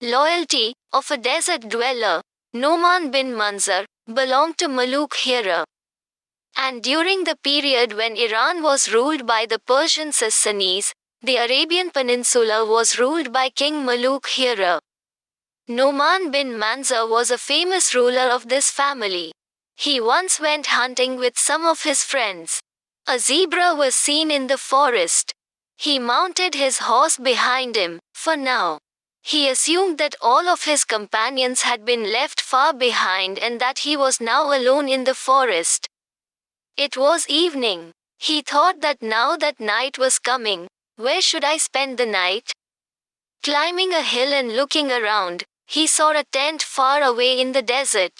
Loyalty of a desert dweller, Noman bin Manzar, belonged to Muluk Hira. And during the period when Iran was ruled by the Persian Sassanids, the Arabian Peninsula was ruled by King Muluk Hira. Noman bin Manzar was a famous ruler of this family. He once went hunting with some of his friends. A zebra was seen in the forest. He mounted his horse behind him, for now. He assumed that all of his companions had been left far behind and that he was now alone in the forest. It was evening. He thought that now that night was coming, where should I spend the night? Climbing a hill and looking around, he saw a tent far away in the desert.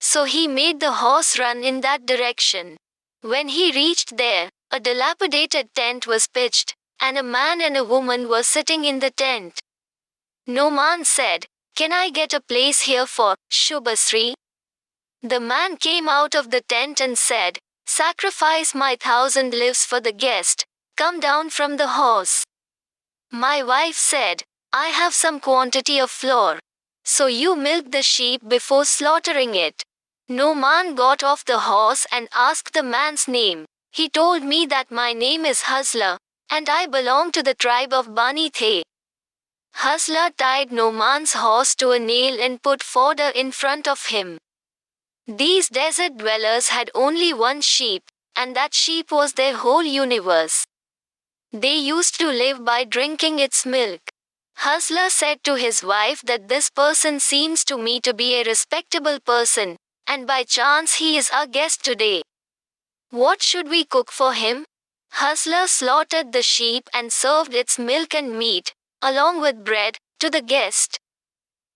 So he made the horse run in that direction. When he reached there, a dilapidated tent was pitched, and a man and a woman were sitting in the tent. Noman said, "Can I get a place here for Shubhasri?" The man came out of the tent and said, "Sacrifice my 1,000 lives for the guest. Come down from the horse." My wife said, "I have some quantity of flour. So you milk the sheep before slaughtering it." Noman got off the horse and asked the man's name. He told me that my name is Hazla, and I belong to the tribe of Bani The. Hazla tied Noman's horse to a nail and put fodder in front of him. These desert dwellers had only one sheep, and that sheep was their whole universe. They used to live by drinking its milk. Hazla said to his wife that this person seems to me to be a respectable person, and by chance he is our guest today. What should we cook for him? Hazla slaughtered the sheep and served its milk and meat, along with bread, to the guest.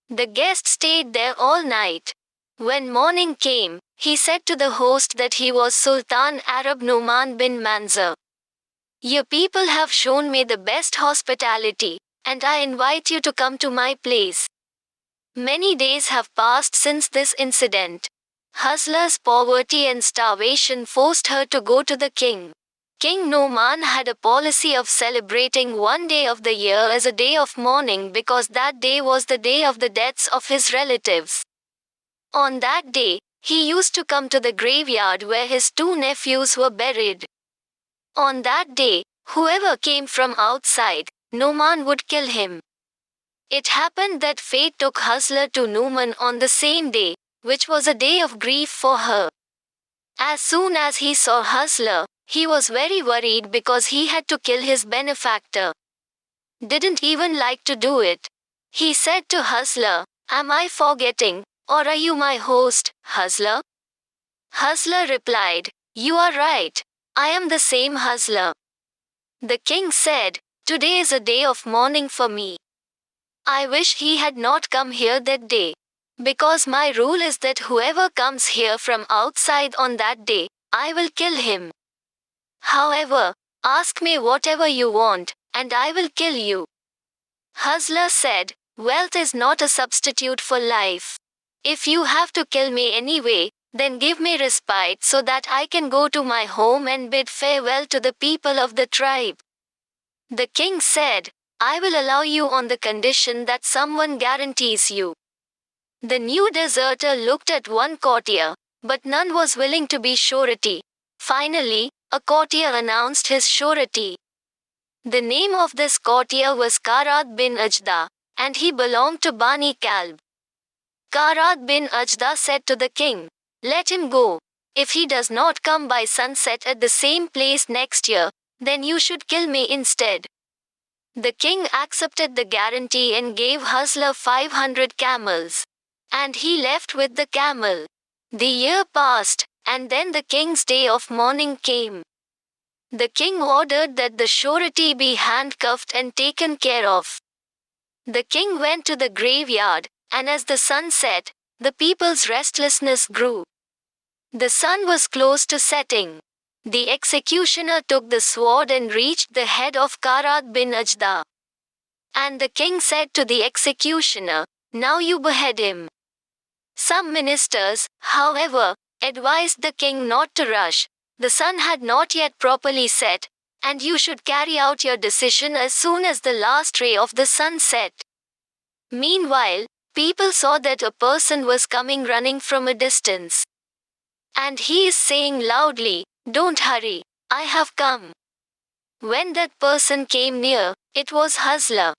The guest stayed there all night. When morning came, he said to the host that he was Sultan Arab Noman bin Manzar. "Your people have shown me the best hospitality, and I invite you to come to my place." Many days have passed since this incident. Hazla's poverty and starvation forced her to go to the king. King Noman had a policy of celebrating one day of the year as a day of mourning because that day was the day of the deaths of his relatives. On that day, he used to come to the graveyard where his two nephews were buried. On that day, whoever came from outside, Noman would kill him. It happened that fate took Hazla to Numan on the same day, which was a day of grief for her. As soon as he saw Hazla, he was very worried because he had to kill his benefactor. Didn't even like to do it. He said to Hazla, "Am I forgetting, or are you my host, Hazla?" Hazla replied, "You are right. I am the same Hazla." The king said, "Today is a day of mourning for me. I wish he had not come here that day. Because my rule is that whoever comes here from outside on that day, I will kill him. However, ask me whatever you want, and I will kill you." Hazla said, "Wealth is not a substitute for life. If you have to kill me anyway, then give me respite so that I can go to my home and bid farewell to the people of the tribe." The king said, "I will allow you on the condition that someone guarantees you." The new deserter looked at one courtier, but none was willing to be surety. Finally, a courtier announced his surety. The name of this courtier was Karad bin Ajda, and he belonged to Bani Kalb. Karad bin Ajda said to the king, "Let him go. If he does not come by sunset at the same place next year, then you should kill me instead." The king accepted the guarantee and gave Hazla 500 camels. And he left with the camel. The year passed, and then the king's day of mourning came. The king ordered that the surety be handcuffed and taken care of. The king went to the graveyard, and as the sun set, the people's restlessness grew. The sun was close to setting. The executioner took the sword and reached the head of Karad bin Ajda. And the king said to the executioner, "Now you behead him." Some ministers, however, advised the king not to rush. The sun had not yet properly set, and you should carry out your decision as soon as the last ray of the sun set. Meanwhile, people saw that a person was coming running from a distance. And he is saying loudly, "Don't hurry, I have come." When that person came near, it was Huzla.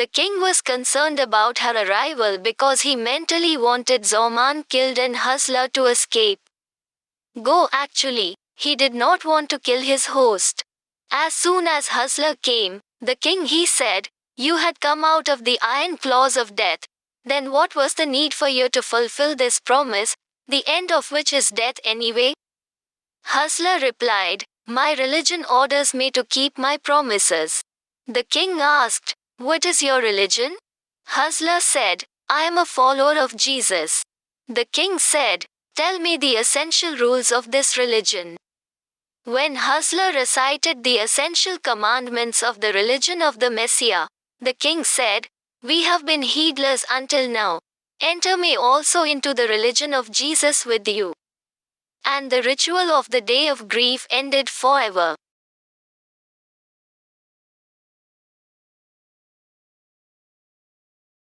The king was concerned about her arrival because he mentally wanted Zoman killed and Huzla to escape. Actually, he did not want to kill his host. As soon as Huzla came, the king he said, "You had come out of the iron claws of death. Then what was the need for you to fulfill this promise, the end of which is death anyway?" Huzla replied, "My religion orders me to keep my promises." The king asked, "What is your religion?" Huzla said, "I am a follower of Jesus." The king said, "Tell me the essential rules of this religion." When Huzla recited the essential commandments of the religion of the Messiah, the king said, "We have been heedless until now. Enter me also into the religion of Jesus with you." And the ritual of the day of grief ended forever.